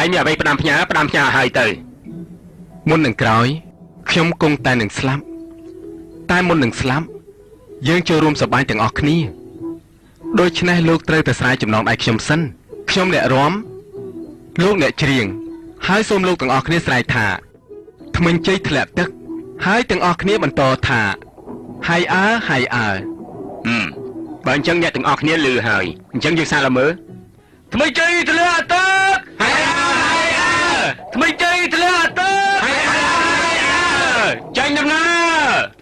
ហើយមានអ្វីផ្ដាំផ្ញើហើយទៅមុននឹងក្រោយខ្ញុំគង់តែនឹងស្លាប់តែមុននឹងស្លាប់យើងចូលរួមសប្បាយទាំងអស់គ្នាដូច្នេះលោកត្រូវតែស្រាយចំណងដៃខ្ញុំសិនខ្ញុំអ្នករាំលោកអ្នកច្រៀងហើយសូមលោកទាំងអស់គ្នាស្រែកថាថ្មិញជ័យធ្លាក់ទឹកហើយទាំងអស់គ្នាបន្តថាហើយអើបើអញ្ចឹងអ្នកទាំងអស់គ្នាឮហើយអញ្ចឹងយើងសាកមើលថ្មិញជ័យធ្លាក់ទឹកហើយអើថ្មិញជ័យធ្លាក់ទឹកហើយអើចាញ់ដំណើរ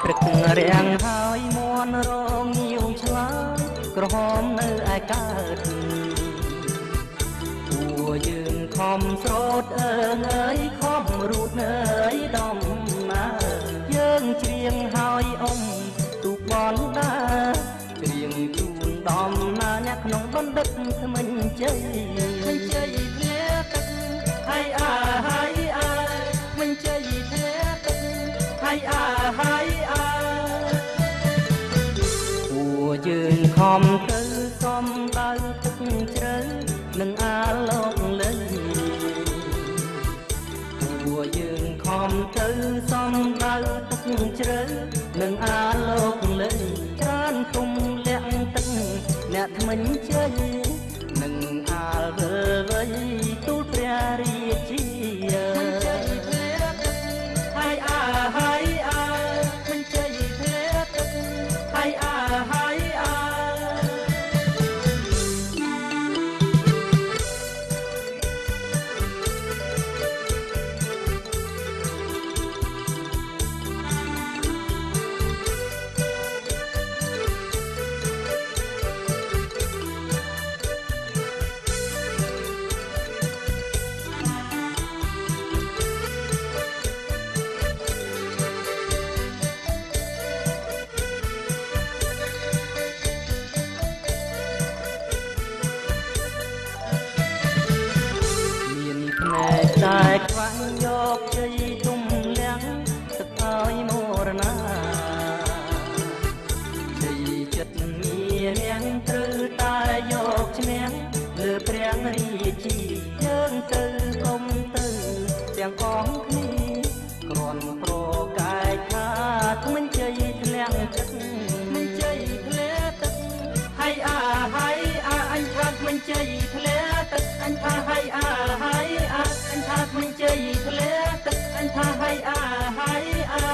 ព្រឹករាំងហើយមន់រងងាវឆ្លើយក្រហមនៅឯកើតពួកយើងខំស្រោតអើយខំរូតអើយដំណើរយើងច្រៀងហើយអ៊ំទូបនដាច្រៀងជូនដំណើរអ្នកក្នុងបណ្ឌិតថ្មិញជ័យធ្លាក់ទឹកហើយថ្មិញជ័យធ្លាក់ទឹកហើយពួកយើងខំទៅសំដៅទឹកជ្រៅនឹងអាលោកលេពួកយើងខំទៅសំដៅទឹកជ្រៅនឹងអាលោកលេច្រើនទុំលាក់ទឹកអ្នកថ្មិញជ័យនឹងអាលវើវៃទូលព្រះរាជាតែខ្វាំងយកជ័យទុំលៀងទឹកឲ្យមរណាជ័យចិត្តមានរៀងត្រូវតែយកឈ្នះលើព្រះរាជាយើងទៅអុំទៅទាំងអស់គ្នាគ្រាន់ប្រកែកថាថ្មិញជ័យធ្លាក់ទឹកមិនជ័យធ្លាក់ទឹកហើយអញថាថ្មិញជ័យធ្លាក់ទឹកអញថាហើយអញថាថ្មិញជ័យធ្លាក់ទឹកអញថាហើយ